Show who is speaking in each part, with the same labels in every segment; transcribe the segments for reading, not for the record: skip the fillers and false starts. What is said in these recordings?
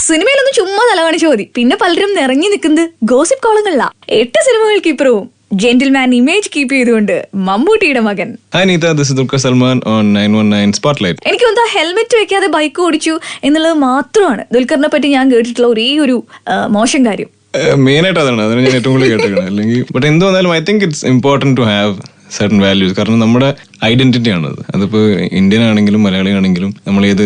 Speaker 1: സിനിമയിലൊന്നും ചുമ്മാ തലകാണിച്ചു മതി, പിന്നെ പലരും നിറഞ്ഞു നിൽക്കുന്നത് ഗോസിപ്പ് കോളങ്ങളില. 8 സിനിമകൾക്ക് ഇപ്പുറവും ജെന്റിൽമാൻ ഇമേജ് കീപ്പ് ചെയ്തുകൊണ്ട് മമ്മൂട്ടിയുടെ മകൻ.
Speaker 2: Hi Neeta, this is Dulquer Salmaan on 919 Spotlight.
Speaker 1: എനിക്ക് തോന്നുന്നു ഹെൽമെറ്റ് വെക്കാതെ ബൈക്ക് ഓടിച്ചു എന്നുള്ളത് മാത്രമാണ് ദുൽഖറിനെ പറ്റി ഞാൻ കേട്ടിട്ടുള്ള ഒരേ ഒരു മോശം കാര്യം.
Speaker 2: മെയിനായിട്ട് അതാണ് ഞാൻ ഏറ്റവും കൂടുതൽ കേട്ടിരിക്കുന്നത്. അല്ലെങ്കിൽ ബട്ട് എന്ത് വന്നാലും I think it's important to have certain values. കാരണം നമ്മുടെ ഐഡന്റിറ്റി ആണത്. അതിപ്പോൾ ഇന്ത്യൻ ആണെങ്കിലും മലയാളി ആണെങ്കിലും നമ്മൾ ഏത്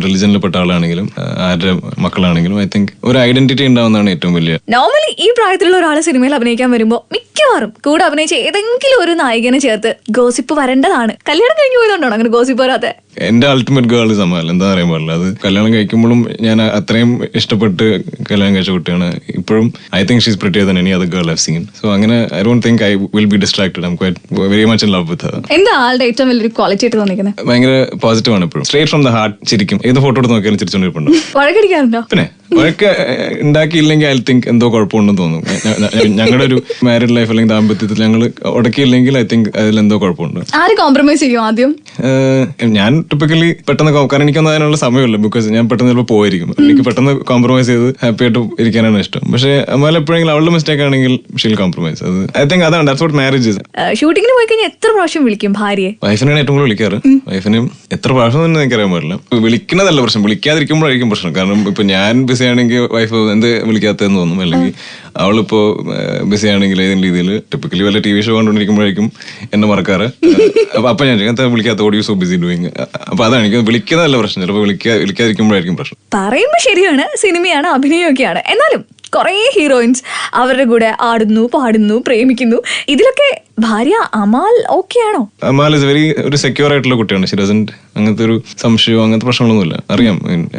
Speaker 2: റിലിജനിൽപ്പെട്ട ആളാണെങ്കിലും ആരുടെ മക്കളാണെങ്കിലും ഐ തിങ്ക് ഒരു ഐഡന്റിറ്റി ഉണ്ടാവുന്നതാണ് ഏറ്റവും വലിയ.
Speaker 1: നോർമലി ഈ പ്രായത്തിലുള്ള ഒരാൾ സിനിമയിൽ അഭിനയിക്കാൻ വരുമ്പോൾ മിക്കവാറും കൂടെ അഭിനയിച്ച ഏതെങ്കിലും ഒരു നായകനെ ചേർത്ത് ഗോസിപ്പ് വരേണ്ടതാണ്. കല്യാണം കഴിഞ്ഞു പോയതുകൊണ്ടാണ് അങ്ങനെ ഗോസിപ്പ് വരാതെ?
Speaker 2: എന്റെ അൾട്ടിമേറ്റ് ഗേൾ സമാൽ, എന്താ പറയാൻ പാടില്ല. അത് കല്യാണം കഴിക്കുമ്പോഴും ഞാൻ അത്രയും ഇഷ്ടപ്പെട്ട് കല്യാണം കഴിച്ച കുട്ടിയാണ്. ഇപ്പോഴും I think she's prettier than any other girl I've seen. So അങ്ങനെ I don't think I will be distracted. I am quite very much in love with her.
Speaker 1: എന്താ ആളുടെ ഏറ്റവും വലിയൊരു ക്വാളിറ്റി ആയിട്ട് തോന്നിക്കുന്നത്?
Speaker 2: ഭയങ്കര പോസിറ്റീവ് ആണ്. എപ്പോഴും സ്ട്രേറ്റ് ഫ്രം ദ ഹാർട്ട് ചിരിക്കും. ഏത് ഫോട്ടോ എടുത്ത് നോക്കിയാലും ചിരിച്ചോണ്ടിരിപ്പുണ്ട്.
Speaker 1: വഴക്കടിക്കാറുണ്ടോ?
Speaker 2: പിന്നെ വഴക്ക് ഉണ്ടാക്കിയില്ലെങ്കിൽ ഐ തിങ്ക് എന്തോ കുഴപ്പമുണ്ടെന്ന് തോന്നും. ഞങ്ങളുടെ ഒരു മാരീഡ് ലൈഫ് അല്ലെങ്കിൽ ദാമ്പത്യത്തിൽ ഞങ്ങൾ ഉടക്കിയില്ലെങ്കിൽ ഐ തിങ്ക് അതിലെന്തോ കുഴപ്പമുണ്ട്.
Speaker 1: ആര് കോംപ്രമൈസ് ചെയ്യും ആദ്യം?
Speaker 2: ഞാൻ ടിപ്പിക്കലി പെട്ടെന്ന്, കാരണം എനിക്കൊന്നും അതിനുള്ള സമയമില്ല. ബിക്കോസ് ഞാൻ പെട്ടെന്ന് ചിലപ്പോൾ പോയിരിക്കും. എനിക്ക് പെട്ടെന്ന് കോംപ്രമൈസ് ചെയ്ത് ഹാപ്പി ആയിട്ട് ഇരിക്കാനാണ് ഇഷ്ടം. പക്ഷേ അമ്മാൽ എപ്പോഴെങ്കിലും അവളുടെ മിസ്റ്റേക്ക് ആണെങ്കിൽ ഷീൽ കോംപ്രമൈസ്. അത് ഐ തിങ്ക് അതാണ് ദാറ്റ്സ് വാട്ട് മാരേജ് ഈസ്.
Speaker 1: ഷൂട്ടിങ്ങിന് പോയി കഴിഞ്ഞാൽ എത്ര പ്രാവശ്യം വിളിക്കും ഭാര്യയെ?
Speaker 2: വൈഫിനാണ് ഏറ്റവും കൂടുതൽ വിളിക്കാറ്. വൈഫിനും എത്ര പ്രാവശ്യം തന്നെ എനിക്കറിയാൻ പാടില്ല. വിളിക്കുന്നതല്ല പ്രശ്നം, വിളിക്കാതിരിക്കുമ്പോഴായിരിക്കും പ്രശ്നം. കാരണം ഇപ്പൊ ഞാൻ ബിസി ആണെങ്കിൽ വൈഫ് എന്ത് വിളിക്കാത്തതെന്ന് തോന്നും. അല്ലെങ്കിൽ അവളിപ്പോ ബിസി ആണെങ്കിൽ ഏതെങ്കിലും രീതിയിൽ ടിപ്പിക്കലി വല്ല TV ഷോ കണ്ടുകൊണ്ടിരിക്കുമ്പോഴായിരിക്കും എന്നെ മറക്കാറ്. അപ്പൊ ഞാൻ വിളിക്കാത്ത ഓഡിയോ സോ ബിസി ഡൂയിങ്. അപ്പൊ അതാണ് എനിക്ക് വിളിക്കുന്നതല്ല പ്രശ്നം, ചിലപ്പോൾ വിളിക്കാതിരിക്കുമ്പോഴായിരിക്കും പ്രശ്നം.
Speaker 1: പറയുമ്പോ ശരിയാണ്, സിനിമയാണ്, അഭിനയമൊക്കെയാണ്. എന്നാലും കുറെ ഹീറോയിൻസ് അവരുടെ കൂടെ ആടുന്നു, പാടുന്നു, പ്രേമിക്കുന്നു. ഇതിലൊക്കെ ഭാര്യ അമാൽ ഓക്കെ ആണോ?
Speaker 2: അമാൽ ഇസ് വെരി ഒരു സെക്യൂർ ആയിട്ടുള്ള കുട്ടിയാണ്. ഷി ഡസന്റ് അങ്ങനത്തെ ഒരു സംശയമോ അങ്ങനത്തെ പ്രശ്നങ്ങളൊന്നുമില്ല. അറിയാം,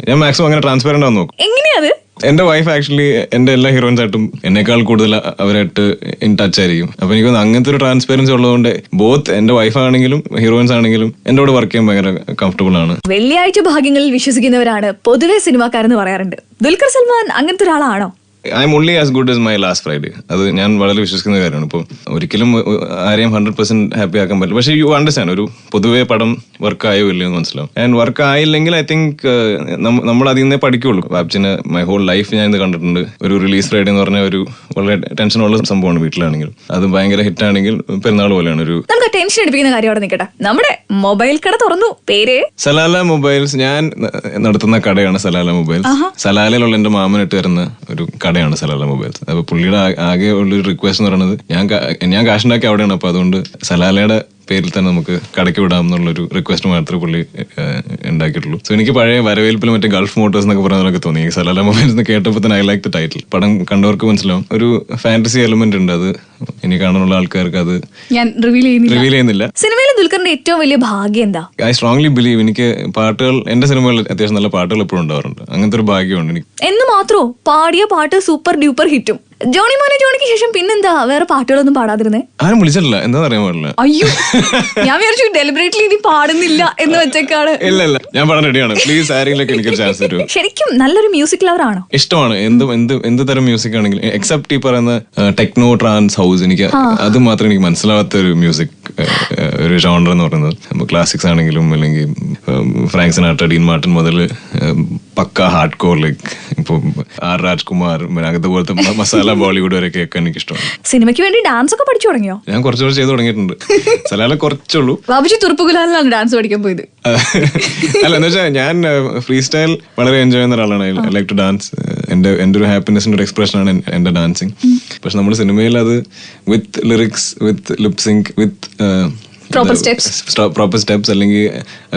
Speaker 2: ഞാൻ മാക്സിമം അങ്ങനെ ട്രാൻസ്പെറന്റ് ആണെന്ന് നോക്കും.
Speaker 1: എങ്ങനെയാത്?
Speaker 2: എന്റെ വൈഫ് ആക്ച്വലി എന്റെ എല്ലാ ഹീറോയിൻസ് ആയിട്ടും എന്നെക്കാൾ കൂടുതൽ അവരായിട്ട് ഇൻ ടച്ച് ആയിരിക്കും. അപ്പൊ എനിക്ക് അങ്ങനത്തെ ഒരു ട്രാൻസ്പെറൻസി ഉള്ളതുകൊണ്ട് ബോത്ത് എന്റെ വൈഫ് ആണെങ്കിലും ഹീറോയിൻസ് ആണെങ്കിലും എന്റെ കൂടെ വർക്ക് ചെയ്യാൻ ഭയങ്കര കംഫർട്ടബിൾ ആണ്.
Speaker 1: വെള്ളിയാഴ്ച ഭാഗ്യങ്ങളിൽ വിശ്വസിക്കുന്നവരാണ് പൊതുവെ സിനിമാക്കാരെന്ന് പറയാറുണ്ട്. ദുൽഖർ സൽമാൻ അങ്ങനത്തെ ഒരാളാണോ?
Speaker 2: I'm only as good as my last Friday. അത് ഞാൻ വളരെ വിശ്വസിക്കുന്ന കാര്യമാണ്. ഇപ്പം ഒരിക്കലും ആരെയും 100% ഹാപ്പി ആക്കാൻ പറ്റില്ല. പക്ഷേ യു അണ്ടർസ്റ്റാൻഡ് ഒരു പൊതുവെ പടം വർക്ക് ആയോ ഇല്ലയോ മനസ്സിലാവും. ആൻഡ് വർക്ക് ആയില്ലെങ്കിൽ ഐ തിങ്ക് നമ്മൾ അതിൽ നിന്നേ പഠിക്കുള്ളൂ. വാപ്ചിന് മൈ ഹോൾ ലൈഫ് ഞാൻ ഇത് കണ്ടിട്ടുണ്ട്. ഒരു റിലീസ് ഫ്രൈഡേ എന്ന് പറഞ്ഞ ഒരു വളരെ ടെൻഷനുള്ള സംഭവമാണ് വീട്ടിലാണെങ്കിൽ. അത് ഭയങ്കര ഹിറ്റ് ആണെങ്കിൽ പെരുന്നാൾ പോലെയാണ്. ഒരു നമുക്ക്
Speaker 1: ടെൻഷൻ എടുപ്പിക്കുന്ന കാര്യം അവിടെ നിൽക്കട്ടെ. നമ്മുടെ മൊബൈൽ കട തുറന്നു, പേര്
Speaker 2: സലാല മൊബൈൽസ്. ഞാൻ നടത്തുന്ന കടയാണ് സലാല മൊബൈൽസ്. സലാലയിലുള്ള എന്റെ മാമനിട്ട് വരുന്ന ഒരു കടയാണ് സലാല മൊബൈൽസ്. അപ്പൊ പുള്ളിയുടെ ആകെ ഉള്ളൊരു റിക്വസ്റ്റ് എന്ന് പറയുന്നത് ഞാൻ കാശ് ഉണ്ടാക്കി അവിടെയാണ്. അപ്പൊ അതുകൊണ്ട് സലാലയുടെ പേരിൽ തന്നെ നമുക്ക് കടയ്ക്ക് വിടാം എന്നുള്ളൊരു റിക്വസ്റ്റ് മാത്രമേ പുള്ളി ഉണ്ടാക്കിയിട്ടുള്ളൂ. സോ എനിക്ക് പഴയ വരവേൽപ്പിൽ മറ്റേ ഗൾഫ് മോട്ടോഴ്സ് എന്നൊക്കെ പറയുന്നതൊക്കെ തോന്നി. സലാല മൊബൈൽസ് എന്ന് കേട്ടപ്പോൾ തന്നെ ഐ ലൈക്ക് ദ ടൈറ്റിൽ. പടം കണ്ടവർക്ക് മനസ്സിലാവും ഒരു ഫാന്റസി എലമെന്റ് ഉണ്ട്. അത് ഇനി കാണാനുള്ള ആൾക്കാർക്ക് അത്
Speaker 1: ഞാൻ റിവീൽ
Speaker 2: ചെയ്യുന്നില്ല.
Speaker 1: സിനിമയിൽ ദുൽഖറിന്റെ ഏറ്റവും വലിയ ഭാഗ്യം എന്താ?
Speaker 2: ഐ സ്ട്രോങ്ലി ബിലീവ് എനിക്ക് പാട്ടുകൾ, എന്റെ സിനിമകളിൽ അത്യാവശ്യം നല്ല പാട്ടുകൾ എപ്പോഴും ഉണ്ടാവാറുണ്ട്. അങ്ങനത്തെ ഒരു ഭാഗ്യമുണ്ട് എനിക്ക്.
Speaker 1: എന്ന് മാത്രോ പാടിയ പാട്ട് സൂപ്പർ ഡ്യൂപ്പർ ഹിറ്റും. ജോണി മോനെ ജോണിക്ക് ശേഷം പിന്നെന്താ വേറെ പാട്ടുകളൊന്നും പാടാതിരുന്നേ?
Speaker 2: ആരും വിളിച്ചിട്ടില്ല, എന്താ അറിയാൻ പാടില്ല.
Speaker 1: അയ്യോ, ഞാൻ വിചാരിച്ചു ഡെലിബറേറ്റ്ലി ഇനി പാടുന്നില്ല എന്ന് വെച്ചേക്കാണ്.
Speaker 2: ഇല്ല, ഞാൻ പാടാൻ റെഡിയാണ്. പ്ലീസ് ആരെങ്കിലും എനിക്കൊരു ചാൻസ് തരൂ.
Speaker 1: ശരിക്കും നല്ലൊരു മ്യൂസിക് ലവർ ആണോ?
Speaker 2: ഇഷ്ടമാണ് എന്ത് തരം മ്യൂസിക് ആണെങ്കിലും, എക്സെപ്റ്റ് ഈ പറയുന്ന ടെക്നോ ട്രാൻസ് ഹൗസ്. എനിക്ക് അത് മാത്രം എനിക്ക് മനസ്സിലാവാത്ത ഒരു മ്യൂസിക് ഒരു ജോണർ എന്ന് പറയുന്നത്. ക്ലാസിക്സ് ആണെങ്കിലും അല്ലെങ്കിൽ ഫ്രാങ്ക് സിനാട്ര, ഡീൻ മാർട്ടിൻ മുതൽ പക്ക ഹാർഡ് കോർ ലൈക്ക് ഇപ്പൊ ആർ രാജ്കുമാർ, അങ്ങനത്തെ പോലത്തെ മസാല ബോളിവുഡ് വരെ കേൾക്കാൻ എനിക്ക് ഇഷ്ടമാണ്.
Speaker 1: സിനിമയ്ക്ക് വേണ്ടി ഡാൻസ് ഒക്കെ പഠിച്ചു തുടങ്ങിയോ?
Speaker 2: ഞാൻ കുറച്ചുകൂടെ ചെയ്ത് തുടങ്ങിയിട്ടുണ്ട്. സലാല കുറച്ചുള്ളൂ.
Speaker 1: ബാബുജി തുറുപ്പുകുലാലിലാണ് ഡാൻസ് പഠിക്കാൻ പോയത്.
Speaker 2: അല്ല, എന്ന് വെച്ചാൽ ഞാൻ ഫ്രീ സ്റ്റൈൽ വളരെ എൻജോയ് ചെയ്യുന്ന ഒരാളാണ്. I like to dance. എന്റെ ഒരു ഹാപ്പിനെസിന്റെ ഒരു എക്സ്പ്രഷനാണ് എന്റെ ഡാൻസിങ്. പക്ഷെ നമ്മുടെ സിനിമയിൽ അത് with lyrics, with lip sync, with proper steps അല്ലെങ്കിൽ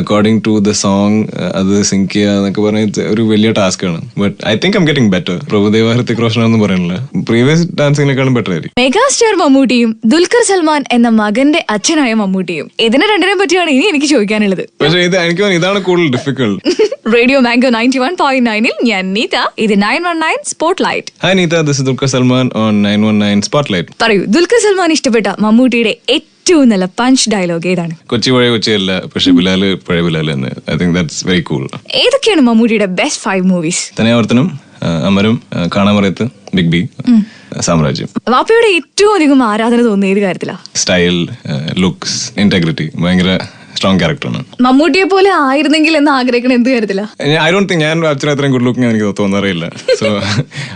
Speaker 2: അക്കോർഡിംഗ് ടു ദ സോങ് അത് സിങ്ക് ചെയ്യുക എന്നൊക്കെ പറഞ്ഞാൽ ഒരു വലിയ ടാസ്ക് ആണ്. But I think I'm getting better. Prabhudeva, Hrithik Roshan എന്ന് പറയുന്നില്ല, പ്രീവിയസ് ഡാൻസിങ്ങിനേക്കാളും ബെറ്റർ ആയിരിക്കും.
Speaker 1: മെഗാസ്റ്റാർ മമ്മൂട്ടിയും ദുൽഖർ സൽമാൻ എന്ന മകന്റെ അച്ഛനായ മമ്മൂട്ടിയും, ഇതിനെ രണ്ടിനെ പറ്റിയാണ് ഇനി എനിക്ക് ചോദിക്കാനുള്ളത്.
Speaker 2: പക്ഷേ എനിക്ക് ഇതാണ് കൂടുതൽ ഡിഫിക്കൽട്ട്.
Speaker 1: റേഡിയോ മാംഗോ 91.9 ഞാൻ നീത. ഇത് 919 spotlight.
Speaker 2: Hi Neetha, this is Dulquer Salman on 919 spotlight.
Speaker 1: പറയൂ, ദുൽഖർ സൽമാൻ ഇഷ്ടപ്പെട്ട മമ്മൂട്ടിയുടെ ഏറ്റവും നല്ല പഞ്ച് ഡയലോഗ് ഏതാണ്?
Speaker 2: കൊച്ചി പഴയ കൊച്ചിയല്ല, പക്ഷെ ബിലാല് പഴയ ബിലാൽ എന്ന്. I think that's very cool.
Speaker 1: ഏതൊക്കെയാണ് മമ്മൂട്ടിയുടെ best 5 movies?
Speaker 2: Thaniyavarthanam, Amaram, Kanamarayathu, Big B, Samrajyam.
Speaker 1: വാപ്പയുടെ ഏറ്റവും അധികം ആരാധന തോന്നുന്ന ഏത് കാര്യത്തിലാ?
Speaker 2: Style, looks, integrity. ഭയങ്കര സ്ട്രോങ് ക്യാരക്ടറാണ്.
Speaker 1: മമ്മൂട്ടിയെ പോലെ ആയിരുന്നെങ്കിൽ എന്ന് ആഗ്രഹിക്കണം എന്ത് കാര്യത്തില്ല.
Speaker 2: ഐ ഡോണ്ട് തിങ്ക് ഞാൻ അച്ഛൻ അത്രയും ഗുഡ് ലുക്കിംഗ് എനിക്ക് തോന്നാറില്ല. സോ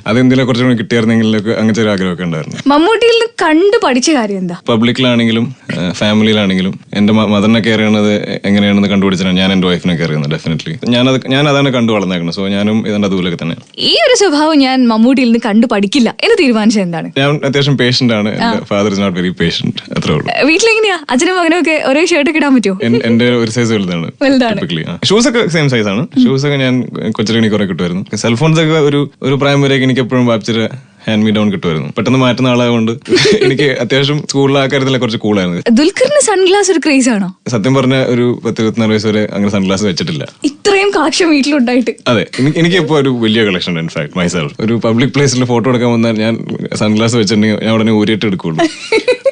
Speaker 2: അതെന്തെങ്കിലും കുറച്ചും കൂടി കിട്ടിയായിരുന്നെങ്കിലൊക്കെ അങ്ങനത്തെ ഒരു ആഗ്രഹമൊക്കെ ഉണ്ടായിരുന്നു.
Speaker 1: മമ്മൂട്ടിയിൽ നിന്ന് കണ്ടു പഠിച്ച കാര്യം എന്താ?
Speaker 2: പബ്ലിക്കിലാണെങ്കിലും ഫാമിലിയിലാണെങ്കിലും എന്റെ മദറിനെ കെയർ ചെയ്യണത് എങ്ങനെയാണെന്ന് കണ്ടുപിടിച്ചാണ് ഞാൻ എന്റെ വൈഫിനെ കെയർ ചെയ്യുന്നത്. ഡെഫിനറ്റ്ലി ഞാൻ അതാണ് കണ്ടു വളർന്നേക്കുന്നത്. സോ ഞാനും ഇതിന്റെ അതുപോലൊക്കെ തന്നെ.
Speaker 1: ഈ ഒരു സ്വഭാവം ഞാൻ മമ്മൂട്ടിയിൽ നിന്ന് കണ്ടു പഠിക്കില്ല എന്ന് തീരുമാനിച്ചത് എന്താണ്?
Speaker 2: ഞാൻ അത്യാവശ്യം പേഷ്യന്റ് ആണ്. എന്റെ father is not very patient. അത്രേ ഉള്ളൂ.
Speaker 1: വീട്ടിലെങ്ങനെയാ അച്ഛനും മകനും ഒക്കെ ഒരേ ഷർട്ട് ഒക്കെ ഇടാൻ പറ്റുമോ?
Speaker 2: എന്റെ ഒരു സൈസ് വലുതാണ്. ഷൂസ് ഒക്കെ സെയിം സൈസ് ആണ്. ഷൂസ് ഒക്കെ ഞാൻ കൊച്ചിലേക്ക് കുറെ കിട്ടുമായിരുന്നു. സെൽഫോൺസ് ഒക്കെ ഒരു പ്രായം വരെയൊക്കെ എനിക്ക് എപ്പോഴും വാപ്പിച്ചിട്ട് ഹാൻഡ് മീ ഡൗൺ കിട്ടുമായിരുന്നു. പെട്ടെന്ന് മാറ്റുന്ന ആളായതുകൊണ്ട് എനിക്ക് അത്യാവശ്യം സ്കൂളിലെ ആ കാര്യത്തിലെ കുറച്ച് കൂളായിരുന്നു.
Speaker 1: ദുൽഖറിന് സൺഗ്ലാസ് ഒരു ക്രേസ് ആണോ?
Speaker 2: സത്യം പറഞ്ഞ ഒരു 10-24 വയസ്സ് വരെ അങ്ങനെ സൺഗ്ലാസ് വെച്ചിട്ടില്ല.
Speaker 1: ഇത്രയും കളക്ഷൻ വീട്ടിലുണ്ടായിട്ട്? അതെ,
Speaker 2: എനിക്ക് ഇപ്പോൾ ഒരു വലിയ കളക്ഷൻ ഉണ്ട്. ഇൻഫാക്ട് മൈസെൽഫ് ഒരു പബ്ലിക് പ്ലേസിൽ ഫോട്ടോ എടുക്കാൻ വന്നാൽ ഞാൻ സൺഗ്ലാസ് വെച്ചിട്ടുണ്ടെങ്കിൽ ഞാൻ ഉടനെ ഊരിയിട്ട് എടുക്കുള്ളൂ.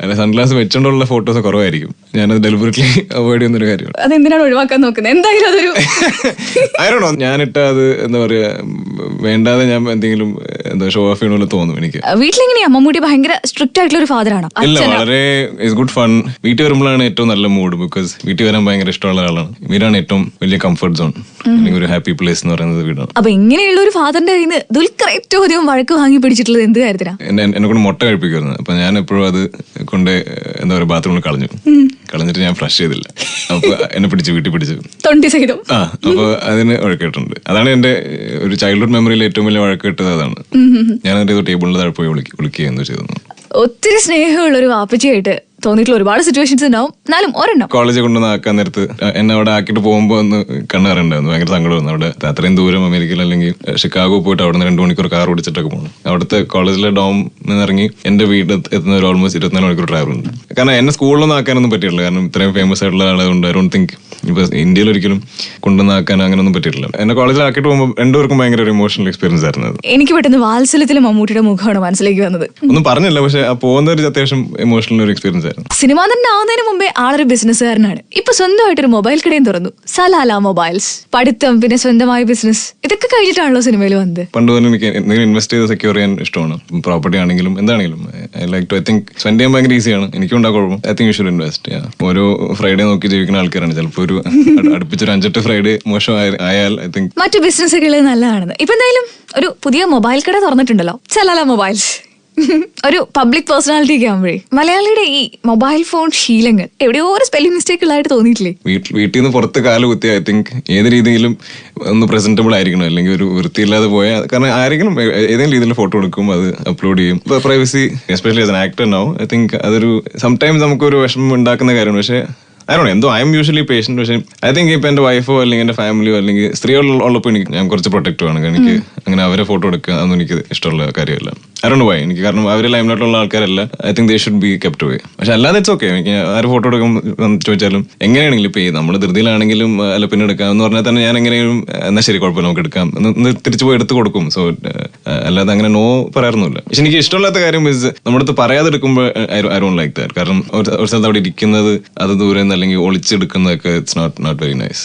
Speaker 2: അല്ലെ സൺഗ്ലാസ് വെച്ചുകൊണ്ടുള്ള ഫോട്ടോസ് കുറവായിരിക്കും. ഞാനത് ഡെലിബറേറ്റ്ലി അവോയ്ഡ് ചെയ്യുന്നൊരു കാര്യമാണ്.
Speaker 1: അതെന്തിനാണ് ഒഴിവാക്കാൻ നോക്കുന്നത്? എന്തായാലും അതൊരു
Speaker 2: ആയിരണോ ഞാനിട്ട് അത് എന്താ പറയാ വേണ്ടാതെ ഞാൻ എന്തെങ്കിലും എന്താ ഷോ ഓഫ് ചെയ്യണമെന്ന് തോന്നും എനിക്ക്.
Speaker 1: വീട്ടിലെങ്ങനെയാ? മമ്മൂട്ടി ഭയങ്കര സ്ട്രിക്റ്റ് ആയിട്ടുള്ള ഒരു ഫാദർ ആണോ?
Speaker 2: ഇല്ല, വളരെ ഇറ്റ്സ് ഗുഡ് ഫൺ. വീട്ടിൽ വരുമ്പോഴാണ് ഏറ്റവും നല്ല മൂഡ്. ബിക്കോസ് വീട്ടിൽ വരാൻ ഭയങ്കര ഇഷ്ടമുള്ള ആളാണ്. വീടാണ് ഏറ്റവും വലിയ കംഫർട്ട് സോൺ, അല്ലെങ്കിൽ ഒരു ഹാപ്പി പ്ലേസ് എന്ന് പറയുന്നത് വീടാണ്.
Speaker 1: അപ്പൊ ഇങ്ങനെയുള്ള ഒരു ഫാദറിന്റെ കയ്യിൽ നിന്ന് ദുൽഖർ ഏറ്റവും അധികം വഴക്ക് വാങ്ങി പിടിച്ചിട്ടുള്ളത് എന്ത് കാര്യത്തിനാ?
Speaker 2: എന്നെ കൊണ്ട് മുട്ട കഴിപ്പിക്കുമായിരുന്നു. അപ്പൊ ഞാൻ എപ്പോഴും അത് കൊണ്ട് എന്താ പറയുക ബാത്റൂമിൽ കളഞ്ഞിട്ട് ഞാൻ ഫ്ലഷ് ചെയ്തില്ല. അപ്പൊ എന്നെ വീട്ടിൽ പിടിച്ചു അപ്പൊ അതിന് വഴക്കിട്ടുണ്ട്. അതാണ് എന്റെ ഒരു ചൈൽഡ്ഹുഡ് മെമ്മറിയിൽ ഏറ്റവും വലിയ വഴക്ക് കിട്ടത് അതാണ്. ഞാൻ എന്റെ ടേബിളിന്റെ താഴെ പോയി വിളിക്കുകയെന്ന് ചെയ്തു.
Speaker 1: ഒത്തിരി സ്നേഹമുള്ള ഒരു വാപ്പച്ചിയായിട്ട് തോന്നിയിട്ടുള്ള ഒരുപാട് സിറ്റുവേഷൻസ് ഉണ്ടാവും. എന്നാലും ഒരെണ്ണം
Speaker 2: കോളേജിൽ കൊണ്ടുവന്ന് ആക്കാൻ നേരത്ത് എന്നെ അവിടെ ആക്കിയിട്ട് പോകുമ്പോൾ ഒന്ന് കണ്ണുകറുണ്ടായിരുന്നു. ഭയങ്കര സങ്കടമായിരുന്നു. അവിടെ അത്രയും ദൂരം അമേരിക്കയിൽ അല്ലെങ്കിൽ ഷിക്കാഗോ പോയിട്ട് അവിടെ നിന്ന് 2 മണിക്കൂർ കാർ ഓടിച്ചിട്ടൊക്കെ പോകണം. അവിടുത്തെ കോളേജിലെ ഡോമിൽ ഇറങ്ങി എന്റെ വീട്ടിൽ എത്തുന്ന ഒരു ഓൾമോസ്റ്റ് 24 മണിക്കൂർ ട്രാവൽ ഉണ്ട്. കാരണം എന്നെ സ്കൂളിലൊന്നും ആക്കാനൊന്നും പറ്റിയിട്ടില്ല. കാരണം ഇത്രയും ഫേമസ് ആയിട്ടുള്ള ആളുകൊണ്ട് ഐ ഡോണ്ട് തിങ്ക് ഇപ്പൊ ഇന്ത്യയിൽ ഒരിക്കലും കൊണ്ടുവന്നാക്കാൻ അങ്ങനെയൊന്നും പറ്റിയിട്ടില്ല. എന്നെ കോളേജിൽ ആക്കിയിട്ട് പോകുമ്പോൾ രണ്ടുപേർക്കും ഭയങ്കര ഒരു ഇമോഷണൽ എക്സ്പീരിയൻസ് ആയിരുന്നു.
Speaker 1: എനിക്ക് പെട്ടെന്ന് വാത്സല്യത്തിലെ മമ്മൂട്ടിയുടെ മുഖമാണ് മനസ്സിലേക്ക് വന്നത്.
Speaker 2: ഒന്നും പറഞ്ഞില്ല, പക്ഷെ ആ പോകുന്ന ഒരു അത്യാവശ്യം ഇമോഷണൽ ഒരു എക്സ്പീരിയൻസ് ആയിരുന്നു.
Speaker 1: സിനിമാ തന്നെ ആവുന്നതിന് മുമ്പേ ആളൊരു ബിസിനസ്സുകാരനാണ്. ഇപ്പൊ സ്വന്തമായിട്ടൊരു മൊബൈൽ കടയും തുറന്നു, സലാല മൊബൈൽസ്. പഠിത്തം, പിന്നെ സ്വന്തമായ ബിസിനസ്, ഇതൊക്കെ കഴിഞ്ഞിട്ടാണല്ലോ സിനിമയിൽ വന്നത്.
Speaker 2: പണ്ട് തന്നെ എനിക്ക് എന്തെങ്കിലും ഇൻവെസ്റ്റ് ചെയ്ത് സെക്യൂർ ചെയ്യാൻ ഇഷ്ടമാണ്. പ്രോപ്പർട്ടി ആണെങ്കിലും എന്താണെങ്കിലും ഐ തിങ്ക് സ്പെൻഡ് ചെയ്യാൻ ഭയങ്കര ഈസിയാണ്. എനിക്കും ഉണ്ടാ കുഴപ്പം. I think you should invest. ഓരോ ഫ്രൈഡേ നോക്കി ജീവിക്കുന്ന ആൾക്കാരാണ്. ചിലപ്പോൾ ഒരു അടുപ്പിച്ചൊരു 5-8 ഫ്രൈഡേ മോശം ആയാൽ ഐ തിങ്ക്
Speaker 1: മറ്റു ബിസിനസ്സുകൾ നല്ലതാണെന്ന്. ഇപ്പൊ എന്തായാലും ഒരു പുതിയ മൊബൈൽ കട തുറന്നിട്ടുണ്ടല്ലോ, സലാല മൊബൈൽസ്. ഒരു പബ്ലിക് പേഴ്സണാലിറ്റി ഒക്കെ ആകുമ്പോഴേ മലയാളിയുടെ ഈ മൊബൈൽ ഫോൺ ശീലങ്ങൾ എവിടെയോ ഒരു സ്പെല്ലിംഗ് മിസ്റ്റേക്ക് ഉള്ളതായിട്ട് തോന്നിയിട്ടില്ലേ? വീട്ടിൽ
Speaker 2: നിന്ന് പുറത്ത് കാല് കുത്തി ഐ തിങ്ക് ഏത് രീതിയിലും ഒന്ന് പ്രസന്റബിൾ ആയിരിക്കണം. അല്ലെങ്കിൽ ഒരു വൃത്തിയില്ലാതെ പോയാൽ, കാരണം ആരെങ്കിലും ഏതെങ്കിലും രീതിയിൽ ഫോട്ടോ എടുക്കും, അത് അപ്ലോഡ് ചെയ്യും. ഇപ്പൊ privacy especially as an actor now I think അതൊരു സംടൈംസ് നമുക്കൊരു വിഷമം ഉണ്ടാക്കുന്ന കാര്യമാണ്. പക്ഷേ എന്തോ ഐ എം യൂഷ്വലി പേഷ്യന്റ്. പക്ഷേ ഐ തിങ്ക് ഇപ്പൊ എന്റെ വൈഫോ അല്ലെങ്കിൽ എന്റെ ഫാമിലിയോ അല്ലെങ്കിൽ സ്ത്രീകളുള്ളപ്പോൾ ഞാൻ കുറച്ച് പ്രൊട്ടക്റ്റീവ് ആണ്. എനിക്ക് അങ്ങനെ അവരെ ഫോട്ടോ എടുക്കുക അതൊന്നും എനിക്ക് ഇഷ്ടമുള്ള കാര്യമല്ല. പോയി എനിക്ക്, കാരണം അവര് ലൈംലൈറ്റുള്ള ആൾക്കാരല്ല. I think they should be kept away. പക്ഷെ അല്ലാതെ ഇറ്റ്സ് ഓക്കെ. എനിക്ക് ആര് ഫോട്ടോ എടുക്കും ചോദിച്ചാലും എങ്ങനെയാണെങ്കിലും ഇപ്പൊ നമ്മൾ ധൃതിയിലാണെങ്കിലും അല്ല പിന്നെ എടുക്കാം എന്ന് പറഞ്ഞാൽ തന്നെ ഞാൻ എങ്ങനെയും എന്നാൽ ശരി കുഴപ്പമില്ല നമുക്ക് എടുക്കാം എന്ന് തിരിച്ചു പോയി എടുത്ത് കൊടുക്കും. സോ അല്ലാതെ അങ്ങനെ നോ പറയാറൊന്നുമില്ല. പക്ഷെ എനിക്ക് ഇഷ്ടമില്ലാത്ത കാര്യം നമ്മുടെ പറയാതെ എടുക്കുമ്പോൾ ഐ ഡോണ്ട് ലൈക്ക് ദാറ്റ്. കാരണം ഒരു സ്ഥലത്ത് അവിടെ ഇരിക്കുന്നത് അത് ദൂരെ അല്ലെങ്കിൽ ഒളിച്ചെടുക്കുന്നതൊക്കെ it's not very nice.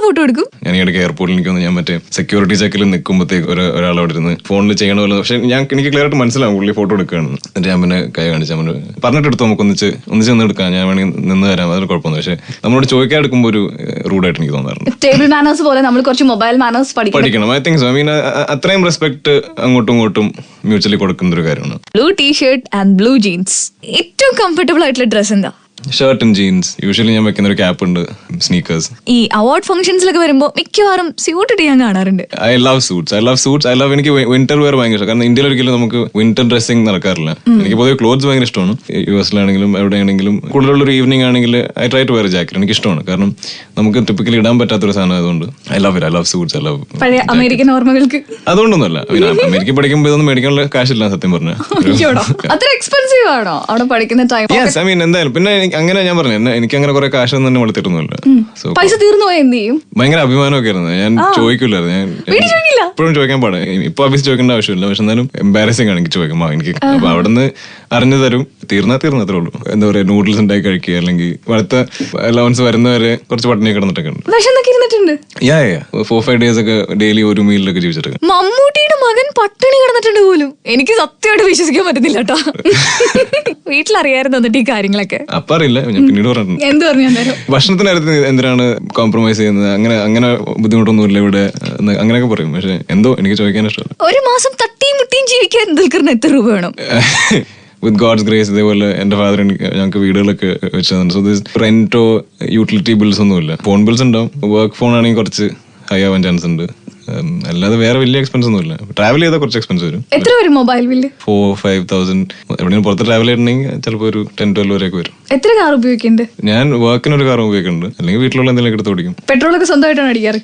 Speaker 1: Photo എടുക്കും.
Speaker 2: ഞാൻ ഇടയ്ക്ക് എയർപോർട്ടിൽ എനിക്ക് ഞാൻ മറ്റേ സെക്യൂരിറ്റി ചെക്കിൽ നിൽക്കുമ്പോഴത്തേക്ക് ഒരാൾ അവിടെ ഇരുന്ന് ഫോണിൽ ചെയ്യണമല്ലോ. പക്ഷെ എനിക്ക് ക്ലിയർ ആയിട്ട് മനസ്സിലാവും പുള്ളി ഫോട്ടോ എടുക്കുകയാണ്. എന്നിട്ട് ഞാൻ പിന്നെ കൈ കാണിച്ചാൽ പറഞ്ഞിട്ട് എടുത്തു, നമുക്ക് ഒന്നിച്ച് നിന്ന് എടുക്കാം, ഞാൻ വേണമെങ്കിൽ നിന്ന് തരാം, അതൊരു കുഴപ്പമൊന്നും. പക്ഷെ നമ്മളോട് ചോദിക്കാൻ എടുക്കുമ്പോൾ ഒരു റൂഡായിട്ട് എനിക്ക് തോന്നാറുണ്ട്.
Speaker 1: ടേബിൾ മാനേഴ്സ് പോലെ നമ്മൾ കുറച്ച് മൊബൈൽ മാനേഴ്സ് പഠിക്കണം.
Speaker 2: I think so. I mean അത്രയും റെസ്പെക്ട് അങ്ങോട്ടും ഇങ്ങോട്ടും മ്യൂച്വലി കൊടുക്കുന്ന ഒരു കാര്യമാണ്.
Speaker 1: Blue T shirt and blue jeans. ഏറ്റവും കംഫർട്ടബിൾ ആയിട്ടുള്ള ഡ്രസ് എന്താ?
Speaker 2: Shirt and jeans. യൂഷ്വലി ഞാൻ വെക്കുന്ന ഒരു ക്യാപ്പ് ഉണ്ട്, സ്നീക്കേഴ്സ്.
Speaker 1: ഈ അവാർഡ് ഫംഗ്ഷൻസിലൊക്കെ വരുമ്പോൾ മിക്കവാറും സ്യൂട്ട് ഇട്ട് ഞാൻ കാണാറുണ്ട്.
Speaker 2: I love suits. എനിക്ക് വിന്റർ വെയർ ഭയങ്കര ഇഷ്ടം. കാരണം ഇന്ത്യയിൽ ഒരിക്കലും നമുക്ക് വിന്റർ ഡ്രസ്സിംഗ് നടക്കാറില്ല. എനിക്ക് പൊതുവെ ക്ലോത്ത്സ് ഭയങ്കര ഇഷ്ടമാണ്. US-ലാണെങ്കിലും എവിടെയാണെങ്കിലും കൂടുതലുള്ള ഒരു ഈവനിങ് ആണെങ്കിൽ I try to wear jacket. എനിക്ക് ഇഷ്ടമാണ്. കാരണം നമുക്ക് ടിപ്പിക്കലി ഇടാൻ പറ്റാത്തൊരു സാധനം ആയതുകൊണ്ട് I love suits. I love
Speaker 1: പഴയ അമേരിക്കൻ ഓർമ്മകൾക്ക്.
Speaker 2: അതുകൊണ്ടൊന്നുമല്ല. അമേരിക്ക പഠിക്കുമ്പോൾ ഇതൊന്നും മേടിക്കാനുള്ള കാശില്ല സത്യം പറഞ്ഞാൽ.
Speaker 1: അത്ര എക്സ്പെൻസീവ് ആണോ അവിടെ പഠിക്കുന്ന ടൈം?
Speaker 2: യെസ്, ഐ മീൻ എന്തായാലും. പിന്നെ അങ്ങനെ ഞാൻ പറഞ്ഞു എനിക്ക് അങ്ങനെ കുറെ കാശൊന്നും തന്നെ വളർത്തിയിട്ടൊന്നുമില്ല.
Speaker 1: പൈസ തീർന്നു പോയാൽ എന്ത് ചെയ്യും?
Speaker 2: ഭയങ്കര അഭിമാനമൊക്കെ ആയിരുന്നു. ഞാൻ ചോദിക്കില്ലായിരുന്നു. ഞാൻ ഇപ്പോഴും ചോദിക്കാൻ പാടാ. ഇപ്പൊ ഓഫീസ് ചോദിക്കേണ്ട ആവശ്യമില്ല. പക്ഷെ എന്നാലും എംബാരസിംഗ് ആണ് എനിക്ക് ചോദിക്കുമ്പോൾ. എനിക്ക് അപ്പൊ അവിടെ നിന്ന് അറിഞ്ഞു തരും. തീർന്നേ ഉള്ളൂ. എന്താ പറയാ, നൂഡിൽസ് ഉണ്ടാക്കി കഴിക്കുക, അല്ലെങ്കിൽ അടുത്ത അലവൻസ് വരുന്നവരെ കുറച്ച് പട്ടിണി കിടന്നിട്ടൊക്കെ ഉണ്ട്. 4-5 days ഒക്കെ ഡെയിലി ഒരു മീലിലൊക്കെ ജീവിച്ചിട്ട്.
Speaker 1: മമ്മൂട്ടിയുടെ മകൻ പട്ടിണി കിടന്നിട്ടുണ്ട് പോലും. എനിക്ക് സത്യമായിട്ട് വിശ്വസിക്കാൻ പറ്റുന്നില്ല കേട്ടോ. വീട്ടിലറിയായിരുന്നു എന്നിട്ട് ഈ കാര്യങ്ങളൊക്കെ.
Speaker 2: അപ്പൊ അറിയില്ല, ഞാൻ പിന്നീട് പറഞ്ഞിട്ടുണ്ട്.
Speaker 1: എന്ത് പറഞ്ഞു അന്നേരം?
Speaker 2: ഭക്ഷണത്തിന്റെ കാര്യത്തിൽ എന്തിനാണ് കോംപ്രമൈസ് ചെയ്യുന്നത്, അങ്ങനെ ബുദ്ധിമുട്ടൊന്നുമില്ല ഇവിടെ, അങ്ങനെയൊക്കെ പറയും. പക്ഷെ എന്തോ എനിക്ക് ചോദിക്കാൻ ഇഷ്ടമല്ല.
Speaker 1: ഒരു മാസം തട്ടിയും മുട്ടിയും ജീവിക്കാൻ ദുൽഖറിന് എത്ര രൂപ വേണം?
Speaker 2: വിത്ത് ഗോഡ്സ് ഗ്രേസ് ഇതേപോലെ എന്റെ ഫാദർ ഞങ്ങൾക്ക് വീടുകളൊക്കെ വെച്ചതാണ്. സോ ദിസ് റെന്റോ യൂട്ടിലിറ്റി ബിൽസ് ഒന്നുമില്ല. ഫോൺ ബിൽസ് ഉണ്ടാവും. വർക്ക് ഫോൺ ആണെങ്കിൽ കുറച്ച് ഹൈ ആവാൻ ചാൻസ് ഉണ്ട്. അല്ലാതെ വേറെ വലിയ എക്സ്പെൻസ് ഒന്നുമില്ല. ട്രാവൽ ചെയ്താൽ കുറച്ച് എക്സ്പെൻസ് വരും.
Speaker 1: എത്ര വരും മൊബൈൽ ബില്ല്?
Speaker 2: 4,000-5,000. എവിടെയും പുറത്ത് ട്രാവൽ ചെയ്യണമെങ്കിൽ ചിലപ്പോൾ ഒരു 10-12 വരെയൊക്കെ വരും.
Speaker 1: എത്ര കാർ ഉപയോഗിക്കുന്നുണ്ട്?
Speaker 2: ഞാൻ വർക്കിനൊരു കാർ ഉപയോഗിക്കുന്നുണ്ട്, അല്ലെങ്കിൽ വീട്ടിലുള്ള എന്തെങ്കിലും എടുത്ത് ഓടിക്കും.
Speaker 1: പെട്രോൾ ഒക്കെ സ്വന്തമായിട്ടാണ് അടിക്കാറ്?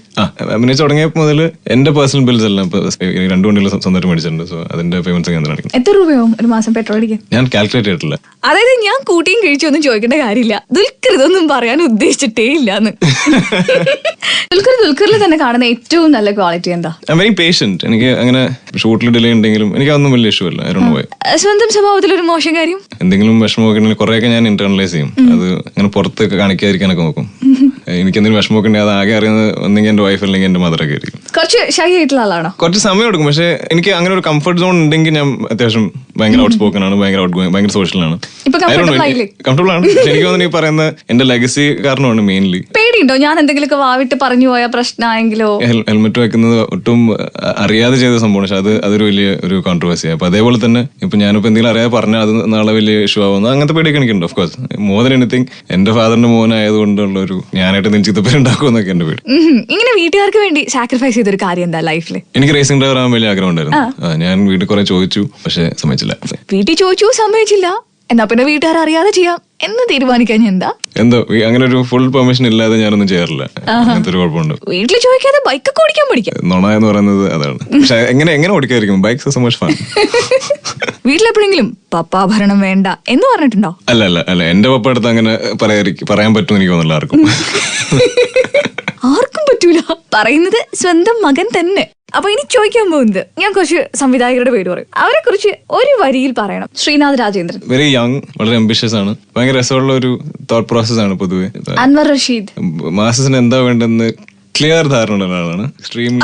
Speaker 2: അഭിനയിച്ച് തുടങ്ങിയപ്പോൾ മുതൽ എന്റെ പേഴ്സണൽ ബിൽസ് എല്ലാം ഇപ്പൊ 2 വണ്ടികൾ സ്വന്തമായിട്ട് മേടിച്ചിട്ടുണ്ട്. സോ അതിന്റെ പേയ്മെന്റ്സ് ഞാൻ അടിക്കും.
Speaker 1: എത്ര രൂപയാവും ഒരു മാസം പെട്രോൾ അടിക്കാൻ?
Speaker 2: ഞാൻ കാൽക്കുലേറ്റ് ചെയ്തിട്ടില്ല.
Speaker 1: അതായത് ഞാൻ കൂട്ടിയും കഴിച്ചൊന്നും ചോദിക്കേണ്ട കാര്യമില്ല, ദുൽഖർ ഇതൊന്നും പറയാൻ ഉദ്ദേശിച്ചിട്ടേ ഇല്ലാന്ന്. ദുൽഖറിൽ തന്നെ കാണുന്ന ഏറ്റവും നല്ല ക്വാളിറ്റി എന്താ?
Speaker 2: I am very patient. എനിക്ക് അങ്ങനെ ഷൂട്ടിൽ ഡിലേ ഉണ്ടെങ്കിലും എനിക്ക് അതൊന്നും വലിയ ഇഷ്യൂ അല്ല.
Speaker 1: സ്വന്തം സ്വഭാവത്തിൽ ഒരു മോശം കാര്യം?
Speaker 2: എന്തെങ്കിലും വിഷമമൊക്കെ ഉണ്ടെങ്കിൽ കുറെയൊക്കെ ഞാൻ ഇന്റർണലൈസ് ചെയ്യും. അത് അങ്ങനെ പുറത്ത് കാണിക്കാതിരിക്കാനൊക്കെ നോക്കും. എനിക്ക് എന്തെങ്കിലും വിഷമമൊക്കെ ഉണ്ടെങ്കിൽ അത് ആകെ അറിയുന്നത് ഒന്നെങ്കിൽ എന്റെ വൈഫ് അല്ലെങ്കിൽ എന്റെ മദറൊക്കെ ആയിരിക്കും.
Speaker 1: കുറച്ച് ഷൈ ആയിട്ടുള്ള ആളാണോ?
Speaker 2: കുറച്ച് സമയം എടുക്കും. പക്ഷെ എനിക്ക് അങ്ങനെ ഒരു കംഫർട്ട് സോൺ ഉണ്ടെങ്കിൽ ഞാൻ അത്യാവശ്യം ഭയങ്കര ഔട്ട് സ്പോക്കൺ ആണ്, ഭയങ്കര ഔട്ട് ഗോയിങ്, ഭയങ്കര സോഷ്യലാണ്. കംഫർട്ടബിൾ ആണ്. എനിക്ക് തോന്നുന്നു ഈ പറയുന്ന എന്റെ ലെഗസി കാരണമാണ് മെയിൻലി.
Speaker 1: പേടിയുണ്ടോ ഞാൻ എന്തെങ്കിലുമൊക്കെ വാവിട്ട് പറഞ്ഞു പോയ പ്രശ്നമായെങ്കിലോ?
Speaker 2: ഹെൽമെറ്റ് വെക്കുന്നത് ഒട്ടും അറിയാതെ ചെയ്ത സംഭവം. പക്ഷെ അതൊരു വലിയ ഒരു കോൺട്രവേഴ്സിയാണ്. അപ്പൊ അതേപോലെ തന്നെ ഇപ്പൊ ഞാനിപ്പോ എന്തെങ്കിലും അറിയാതെ പറഞ്ഞാൽ അത് നാളെ വലിയ ഇഷ്യൂ ആവുന്ന അങ്ങനത്തെ പേടിയൊക്കെ എനിക്കുണ്ട്. Of course more than anything എന്റെ ഫാദറിന്റെ മോനായതുകൊണ്ടുള്ള ഒരു ഞാനായിട്ട് ചിത്തപ്പേരുണ്ടാക്കുമെന്നൊക്കെ എന്റെ പേടി.
Speaker 1: ഇങ്ങനെ വീട്ടുകാർക്ക് വേണ്ടി സാക്രിഫൈസ് ചെയ്തൊരു കാര്യം എന്താ ലൈഫിൽ?
Speaker 2: എനിക്ക് റേസിംഗ് ഡ്രൈവർ ആവാൻ വലിയ ആഗ്രഹം ഉണ്ടായിരുന്നു. ഞാൻ വീട്ടിൽ കുറെ ചോദിച്ചു, പക്ഷെ സമ്മതിച്ചില്ല.
Speaker 1: വീട്ടിൽ ചോദിച്ചു, സമ്മതിച്ചില്ല. എന്നാ പിന്നെ വീട്ടുകാർ അറിയാതെ ചെയ്യാം എന്ന് തീരുമാനിക്കാൻ എന്താ?
Speaker 2: എന്തോ അങ്ങനെ ഒരു ഫുൾ പെർമിഷൻ ഇല്ലാതെ ഞാനൊന്നും ചെയ്യാറില്ല. അങ്ങനത്തെ ഒരു കുഴപ്പമുണ്ട്.
Speaker 1: വീട്ടിൽ ചോദിക്കാതെ ബൈക്കൊക്കെ ഓടിക്കാൻ പഠിക്കാം.
Speaker 2: നുണ എന്ന് പറയുന്നത് അതാണ്. പക്ഷെ എങ്ങനെ ഓടിക്കായിരിക്കും? Bikes so much fun.
Speaker 1: വീട്ടിലെപ്പോഴെങ്കിലും പപ്പാഭരണം വേണ്ട എന്ന് പറഞ്ഞിട്ടുണ്ടോ?
Speaker 2: അല്ല എന്റെ പപ്പ അടുത്ത് അങ്ങനെ പറയാൻ പറ്റുമെന്ന് എനിക്ക് തോന്നുന്നില്ല ആർക്കും.
Speaker 1: ആർക്കും പറ്റൂല. പറയുന്നത് സ്വന്തം മകൻ തന്നെ. അപ്പൊ ഇനി ചോദിക്കാൻ പോകുന്നത്, ഞാൻ കുറച്ച് സംവിധായകരുടെ പേര് പറയും, അവരെ കുറിച്ച് ഒരു വരിയിൽ പറയണം. ശ്രീനാഥ് രാജേന്ദ്രൻ
Speaker 2: വെരി യങ്, വളരെ അംബിഷ്യസ് ആണ്, ഭയങ്കര രസമുള്ള ഒരു തോട്ട് പ്രോസസ് ആണ് പൊതുവെ.
Speaker 1: അൻവർ റഷീദ്
Speaker 2: മാസസിന് എന്താ വേണ്ടെന്ന് ക്ലിയർ ധാരണ ഉള്ള ആളാണ്.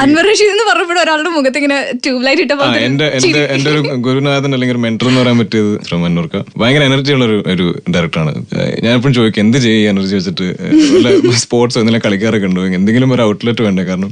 Speaker 1: അൻവർ റഷീദ് എന്ന് പറഞ്ഞപ്പോൾ ഒരാളുടെ മുഖത്ത് ഇങ്ങനെ ട്യൂബ്ലൈറ്റ് ഇട്ടപ്പോൾ
Speaker 2: എന്റെ ഒരു ഗുരുനാഥൻ അല്ലെങ്കിൽ ഒരു മെന്റർ എന്ന് പറയാൻ പറ്റിയത് ഫ്രം അന്നൂർക്ക. ഭയങ്കര എനർജി ഉള്ള ഒരു ഡയറക്ടറാണ്. ഞാൻ എപ്പോഴും ചോദിക്കും എന്ത് ചെയ്യും എനർജി വെച്ചിട്ട്. സ്പോർട്സ് എന്തെങ്കിലും കളിക്കാറൊക്കെ ഉണ്ടോ, എന്തെങ്കിലും ഒരു ഔട്ട്ലെറ്റ് വേണ്ടേ? കാരണം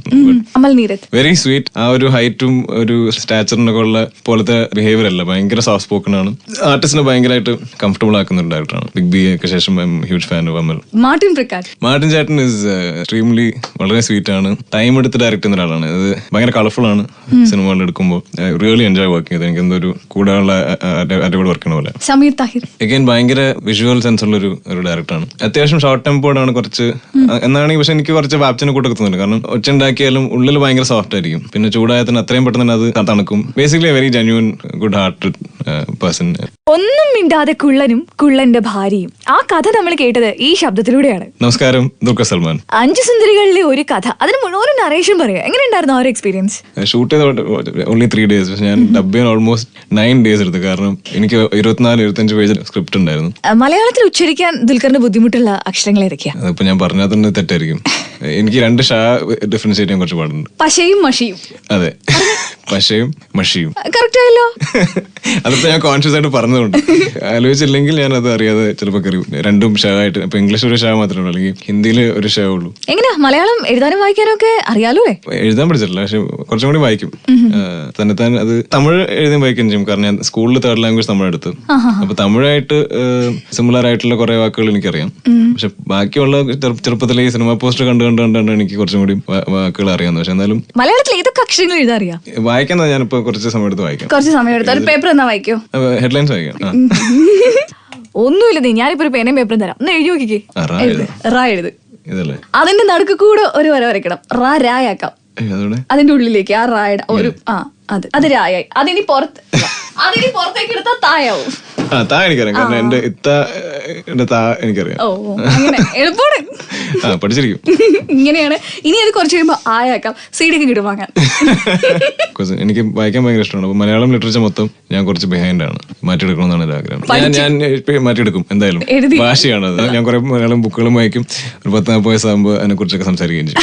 Speaker 2: വെരി സ്വീറ്റ്. ആ ഒരു ഹൈറ്റും ഒരു സ്റ്റാച്ചറിനൊക്കെ ഉള്ള പോലത്തെ ബിഹേവിയർ അല്ല, ഭയങ്കര സോഫ്റ്റ് സ്പോക്കൺ ആണ്. ആർട്ടിസ്റ്റിനെ ഭയങ്കരമായിട്ട് കംഫർട്ടബിൾ ആക്കുന്ന ഒരു ഡയറക്ടറാണ്. ബിഗ് ബി ഒക്കെ ശേഷം huge fan of Amal. Martin ചാറ്റൻ ഇസ് എക്സ്ട്രീംലി വളരെ സ്വീറ്റ് ആണ്. ടൈം എടുത്ത് ഡയറക്ട് ചെയ്യുന്ന ഒരാളാണ്. ഇത് ഭയങ്കര കളർഫുൾ ആണ്. സിനിമകൾ എടുക്കുമ്പോൾ റിയലി എൻജോയ് വർക്ക് ചെയ്ത്. എനിക്ക് എന്തോ ഒരു കൂടെയുള്ള അടിപൊളി വർക്ക് ചെയ്യണ പോലെ.
Speaker 1: സമീർ താഹിർ
Speaker 2: അഗൈൻ ഭയങ്കര വിഷ്വൽ സെൻസ് ഉള്ള ഒരു ഡയറക്ടറാണ്. അത്യാവശ്യം ഷോർട്ട് ടെമ്പോർഡാണ് കുറച്ച് എന്നാണെങ്കിൽ. പക്ഷെ എനിക്ക് കുറച്ച് വാപ്ചിനെ കൂട്ടൊക്കെ തോന്നുന്നു. കാരണം ഒച്ച ഉണ്ടാക്കിയാലും ഉള്ളിൽ ഭയങ്കര സോഫ്റ്റ് ആയിരിക്കും. പിന്നെ ചൂടായത്തിന് അത്രയും പെട്ടെന്ന് തന്നെ അത് തണുക്കും. Basically very genuine good hearted person.
Speaker 1: ഒന്നും മിണ്ടാതെ കുള്ളനും കുള്ളന്റെ ഭാര്യയും. ആ കഥ നമ്മൾ കേട്ടത് ഈ ശബ്ദത്തിലൂടെയാണ്.
Speaker 2: നമസ്കാരം, ദുൽഖർ സൽമാൻ. 5
Speaker 1: സുന്ദരികളിലെ ഒരു കഥ, അതിന് മുഴുവൻ നറേഷൻ പറയാം. എങ്ങനെയുണ്ടായിരുന്നു ആ ഒരു എക്സ്പീരിയൻസ്?
Speaker 2: ഷൂട്ട് ചെയ്ത ഓൺലി 3 days. പക്ഷെ ഞാൻ ഡബ് ചെയ്യാൻ ഓൾമോസ്റ്റ് 9 days എടുത്തു. കാരണം എനിക്ക് 24-25 പേജ് സ്ക്രിപ്റ്റ് ഉണ്ടായിരുന്നു.
Speaker 1: മലയാളത്തിൽ ഉച്ചരിക്കാൻ ദുൽഖറിന് ബുദ്ധിമുട്ടുള്ള അക്ഷരങ്ങൾ ഏതൊക്കെയാ?
Speaker 2: അതിപ്പോ ഞാൻ പറഞ്ഞാൽ തന്നെ തെറ്റായിരിക്കും. എനിക്ക് 2 ഷാ ഡിഫറൻഷിയേറ്റ് ചെയ്യാൻ കുറച്ച് പാടുണ്ട്.
Speaker 1: പശയും മഷിയും.
Speaker 2: അതെ, പശയും മഷിയും.
Speaker 1: കറക്റ്റ് ആയല്ലോ.
Speaker 2: അതിപ്പോ ഞാൻ കോൺഷ്യസ് ആയിട്ട് പറഞ്ഞതുകൊണ്ട്. ആലോചിച്ചില്ലെങ്കിൽ ഞാൻ അത് അറിയാതെ ചിലപ്പോൾ കറിയും. 2 ഷാ ആയിട്ട്. ഇപ്പൊ ഇംഗ്ലീഷ് ഒരു ഷാ മാത്രമേ ഉള്ളൂ, അല്ലെങ്കിൽ ഹിന്ദിയിൽ ഒരു ഷാ ഉള്ളൂ.
Speaker 1: എങ്ങനെയാ മലയാളം എഴുതാനും വായിക്കാനും ഒക്കെ അറിയാലോ?
Speaker 2: എഴുതാൻ പഠിച്ചിട്ടില്ല, പക്ഷെ കുറച്ചും കൂടി വായിക്കും. തന്നെത്താൻ അത് തമിഴ് എഴുതാൻ വായിക്കുകയും ചെയ്യും. കാരണം ഞാൻ സ്കൂളിൽ 3rd ലാംഗ്വേജ് തമിഴ് എടുത്തു. അപ്പൊ തമിഴായിട്ട് സിമിലർ ആയിട്ടുള്ള കുറെ വാക്കുകൾ എനിക്കറിയാം. പക്ഷെ ബാക്കിയുള്ള ചെറുപ്പത്തിലെ ഈ സിനിമ പോസ്റ്റർ കണ്ടുകൊണ്ടാണ് എനിക്ക് കുറച്ചും കൂടി വാക്കുകൾ അറിയാവുന്നത്. പക്ഷെ എന്നാലും
Speaker 1: മലയാളത്തിൽ ഏതൊക്കെ അക്ഷരങ്ങൾ എഴുതാൻ അറിയാം?
Speaker 2: വായിക്കാൻ ഞാനിപ്പോ കുറച്ച് സമയം എടുത്ത് വായിക്കാം.
Speaker 1: കുറച്ച് സമയം എടുത്ത് പേപ്പർ എന്നാ വായിക്കോ?
Speaker 2: ഹെഡ്ലൈൻസ് വായിക്കാം.
Speaker 1: ഒന്നുമില്ല, നീ ഞാനിപ്പോ ഒരു പേനയും പേപ്പറും തരാം, ഒന്ന് എഴുതി നോക്കിക്കേ. റാ എഴുത്.
Speaker 2: ഇതല്ലേ
Speaker 1: അതിന്റെ നടുക്ക് കൂടെ ഒരു വര വരയ്ക്കണം. രായാക്കാം. അതിന്റെ ഉള്ളിലേക്ക് ആ റായുടെ ഒരു അത് രായായി. അതിനി പുറത്തേക്ക് എടുത്താൽ തായാവും.
Speaker 2: താ എനിക്കറിയാം. കാരണം എന്റെ താ എനിക്കറിയാം.
Speaker 1: അങ്ങനെ എളുപ്പമാണ്.
Speaker 2: പഠിച്ചിരിക്കും.
Speaker 1: ഇങ്ങനെയാണ്. ഇനി അത് കുറച്ച് കഴിയുമ്പോ ആയാക്കാം. സീഡൊക്കെ കിട്ടും വാങ്ങാൻ.
Speaker 2: എനിക്ക് വായിക്കാൻ ഭയങ്കര ഇഷ്ടമാണ്. അപ്പൊ മലയാളം ലിറ്ററേച്ചർ മൊത്തം ഞാൻ കുറച്ച് ബിഹൈൻഡ് ആണ്. മാറ്റിയെടുക്കണമെന്നാണ് എന്റെ ആഗ്രഹം. ഞാൻ മാറ്റിയെടുക്കും എന്തായാലും. ഭാഷയാണ് അത്. ഞാൻ കുറെ മലയാളം ബുക്കുകളും വായിക്കും. ഒരു 10-40 വയസ്സാകുമ്പോൾ അതിനെ കുറിച്ചൊക്കെ സംസാരിക്കുകയും ചെയ്യും.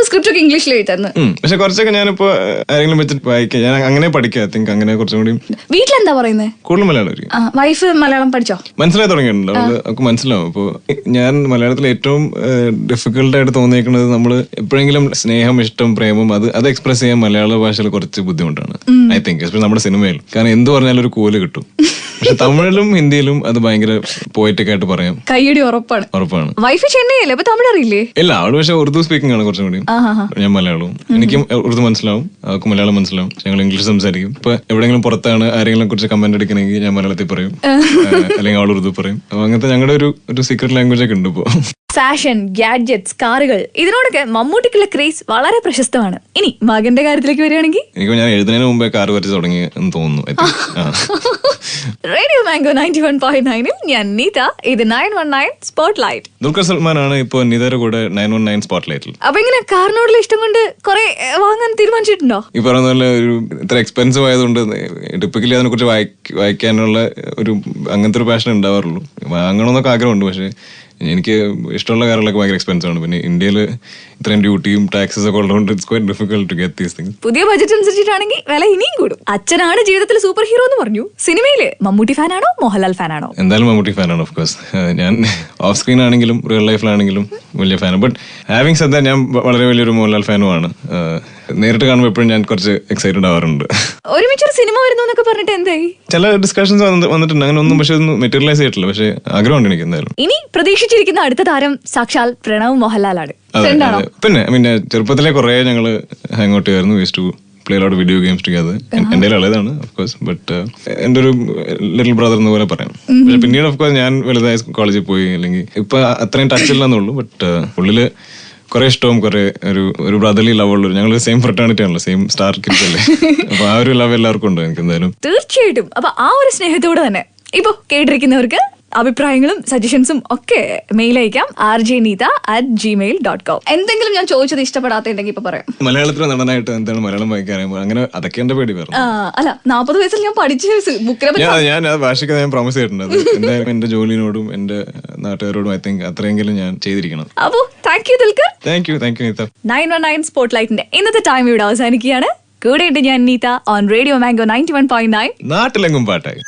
Speaker 1: സ്ക്രിപ്റ്റ് ഒക്കെ ഇംഗ്ലീഷിൽ എഴുതുന്നു.
Speaker 2: പക്ഷെ കുറച്ചൊക്കെ ഞാനിപ്പോ ആരെങ്കിലും വെച്ചിട്ട് വായിക്കാം. ഞാൻ അങ്ങനെ പഠിക്കാം. ഐ തിങ്ക് നമുക്ക് അങ്ങനെ കുറച്ചും കൂടി
Speaker 1: വീട്ടിലെന്താ പറയുന്നത്?
Speaker 2: കൂടുതൽ മലയാളം ആയിരിക്കും.
Speaker 1: വൈഫ് മലയാളം പഠിച്ചോ?
Speaker 2: മനസ്സിലായി തുടങ്ങിയിട്ടുണ്ട്, അവർക്ക് മനസ്സിലാവും. അപ്പോൾ ഞാൻ മലയാളത്തിൽ ഏറ്റവും ഡിഫിക്കൽട്ടായിട്ട് തോന്നിയേക്കുന്നത് നമ്മൾ എപ്പോഴെങ്കിലും സ്നേഹം, ഇഷ്ടം, പ്രേമം അത് എക്സ്പ്രസ് ചെയ്യാൻ മലയാള ഭാഷയിൽ കുറച്ച് ബുദ്ധിമുട്ടാണ്, ഐ തിങ്ക്, എസ്പെഷ്യലി നമ്മുടെ സിനിമയിൽ. കാരണം എന്ത് പറഞ്ഞാലും ഒരു കോല് കിട്ടും. പക്ഷെ തമിഴിലും ഹിന്ദിയിലും അത് ഭയങ്കര പോയറ്റിക് ആയിട്ട് പറയാം.
Speaker 1: കയ്യടി ഉറപ്പാണ്. വൈഫ് ചെന്നൈയല്ലേ, അപ്പൊ തമിഴ് അറിയില്ലേ?
Speaker 2: ഇല്ല, അവള് പക്ഷെ ഉറുദു സ്പീക്കിംഗ് ആണ് കുറച്ചും കൂടി. ഞാൻ മലയാളവും, എനിക്കും ഉറുദു മനസ്സിലാവും, അവർക്ക് മലയാളം മനസ്സിലാവും. ഞങ്ങൾ ഇംഗ്ലീഷ് സംസാരിക്കും. ഇപ്പൊ എവിടെയെങ്കിലും പുറത്താണ് ആരെങ്കിലും കുറിച്ച് കമന്റ് അടിക്കണമെങ്കിൽ ഞാൻ മലയാളത്തിൽ പറയും, അല്ലെങ്കിൽ അവൾ ഉറുദു പറയും. അപ്പൊ അങ്ങനത്തെ ഞങ്ങളുടെ ഒരു സീക്രട്ട് ലാംഗ്വേജ് ഒക്കെ ഉണ്ട് ഇപ്പോ.
Speaker 1: ഫാഷൻ, ഗാഡ്ജറ്റ്സ്, കാറുകൾ, ഇതിനോടൊക്കെ മമ്മൂട്ടിക്കുള്ള ക്രേസ് വളരെ പ്രശസ്തമാണ്. ഇനി മകന്റെ കാര്യത്തിലേക്ക് വരികയാണെങ്കിൽ,
Speaker 2: എനിക്ക് ഞാൻ എഴുതുന്നതിന് മുമ്പേ കാർ വരച്ച് തുടങ്ങി എന്ന് തോന്നുന്നു.
Speaker 1: റേഡിയോ മാംഗോ 91.9 ഞാൻ നീത. ഇത് 919 സ്പോട്ട്ലൈറ്റ്.
Speaker 2: ദുൽഖർ സൽമാനാണ് ഇപ്പൊ നിതയുടെ കൂടെ 919 സ്പോട്ട്ലൈറ്റിൽ.
Speaker 1: അപ്പൊ ഇങ്ങനെ കാറിനോടുള്ള ഇഷ്ടം കൊണ്ട് കുറെ വാങ്ങാൻ തീരുമാനിച്ചിട്ടുണ്ടോ?
Speaker 2: ഈ പറയുന്ന പോലെ ഒരു ഇത്ര എക്സ്പെൻസീവ് ആയതുകൊണ്ട് ടിപ്പിക്കലി അതിനെ കുറിച്ച് വായിക്കാനുള്ള അങ്ങനത്തെ ഒരു പാഷൻ ഉണ്ടാവാറുള്ളൂ. വാങ്ങണമെന്നൊക്കെ ആഗ്രഹമുണ്ട്, പക്ഷെ എനിക്ക് ഇഷ്ടമുള്ള കാര്യങ്ങളൊക്കെ ഭയങ്കര എക്സ്പെൻസീവ് ആണ്. പിന്നെ ഇന്ത്യയിൽ ഇത്രയും ഡ്യൂട്ടിയും ടാക്സസ് ഒക്കെ ഉള്ളതുകൊണ്ട് it's quite difficult to get these things.
Speaker 1: പുതിയ ബജറ്റ് അനുസരിച്ചിട്ടാണെങ്കിൽ വില ഇനിയും കൂടും. അച്ഛനാണ് ജീവിതത്തിൽ സൂപ്പർ ഹീറോ എന്ന് പറഞ്ഞു. സിനിമയില് മമ്മൂട്ടി ഫാനാണോ മോഹൻലാൽ ഫാനാണോ?
Speaker 2: എന്തായാലും മമ്മൂട്ടി ഫാനാണ്, ഓഫ് കോഴ്സ്. ഞാൻ ഓഫ് സ്ക്രീൻ ആണെങ്കിലും റിയൽ ലൈഫിലാണെങ്കിലും വലിയ ഫാനാണ്. ബട്ട് ഹാവിങ് സെഡ് ദാറ്റ് ഞാൻ വളരെ വലിയൊരു മോഹൻലാൽ ഫാനുമാണ്. നേരിട്ട് കാണുമ്പോൾ എപ്പോഴും ഞാൻ കുറച്ച് എക്സൈറ്റഡ് ആവാറുണ്ട്.
Speaker 1: ഒരുമിച്ചൊരു സിനിമ വരുന്നു എന്നൊക്കെ പറഞ്ഞിട്ട് എന്തായി?
Speaker 2: ചില ഡിസ്കഷൻസ് വന്നിട്ടുണ്ട്, അങ്ങനെ ഒന്നും പക്ഷെ ഒന്നും മെറ്റീരിയലൈസ് ചെയ്തിട്ടില്ല. പക്ഷെ ആഗ്രഹമുണ്ട് എനിക്ക് എന്തായാലും.
Speaker 1: ഇനി പ്രതീക്ഷിച്ചിരിക്കുന്ന അടുത്ത താരം സാക്ഷാൽ പ്രണവ് മോഹൻലാലാണ്.
Speaker 2: പിന്നെ ചെറുപ്പത്തിലെ കുറെ ഞങ്ങള് ഹാങ് ഔട്ട് ചെയ്യായിരുന്നു. Use to play lot video games together. എന്റെ ഇളയതാണ് ഓഫ് കോഴ്സ്, ബട്ട് എന്റെ ഒരു ലിറ്റിൽ ബ്രദർ എന്ന് പോലെ പറയാം. പക്ഷെ പിന്നീട് ഓഫ് കോഴ്സ് ഞാൻ വലുതായി കോളേജിൽ പോയി, അല്ലെങ്കിൽ ഇപ്പൊ അത്രയും ടച്ച് ഇല്ലെന്നുള്ളൂ. ബട്ട് ഉള്ളില് കുറെ ഇഷ്ടവും കുറെ ഒരു ബ്രദർലി ലവ് ഉള്ളൂ. ഞങ്ങൾ സെയിം ഫ്രട്ടേണിറ്റി ആണല്ലോ, സെയിം സ്റ്റാർ കിഡ്സ് അല്ലേ. അപ്പൊ ആ ഒരു ലവ് എല്ലാവർക്കും ഉണ്ട് എനിക്ക് എന്തായാലും.
Speaker 1: തീർച്ചയായിട്ടും. അപ്പൊ ആ ഒരു സ്നേഹത്തോടെ തന്നെ ഇപ്പൊ കേട്ടിരിക്കുന്നവർക്ക് അഭിപ്രായങ്ങളും സജഷൻസും ഒക്കെ മെയിൽ അയക്കാം rjneeta@gmail.com. എന്തെങ്കിലും ഞാൻ ചോദിച്ചത് ഇഷ്ടപ്പെടാത്തുണ്ടെങ്കിൽ ഇപ്പൊ പറയാം.
Speaker 2: മലയാളത്തിലെ നടനായിട്ട് എന്താണ് മലയാളം വായിക്കാൻ അങ്ങനെ അതൊക്കെ എന്റെ പേടി പറഞ്ഞു.
Speaker 1: അല്ല, 40 വയസ്സിൽ ഞാൻ പഠിച്ച ബുക്കിനെ
Speaker 2: ഞാൻ ഭാഷയ്ക്ക് ഞാൻ പ്രോമിസ് ചെയ്തിട്ടുണ്ട്. എന്തായാലും എന്റെ ജോലിനോടും എന്റെ നാട്ടുകാരോടും ഐ തിങ്ക് അത്രയെങ്കിലും ഞാൻ ചെയ്തിരിക്കണം.
Speaker 1: അപ്പോ thank you Dulquer.
Speaker 2: Thank you Neetha.
Speaker 1: 919 സ്പോട്ട്ലൈറ്റിന്റെ ഇന്നത്തെ ടൈം ഇവിടെ അവസാനിക്കുകയാണ്. കൂടെ ഉണ്ട് ഞാൻ നീത ഓൺ റേഡിയോ മാംഗോ 91.9.
Speaker 2: നാട്ടിലെങ്ങും പാട്ടായി.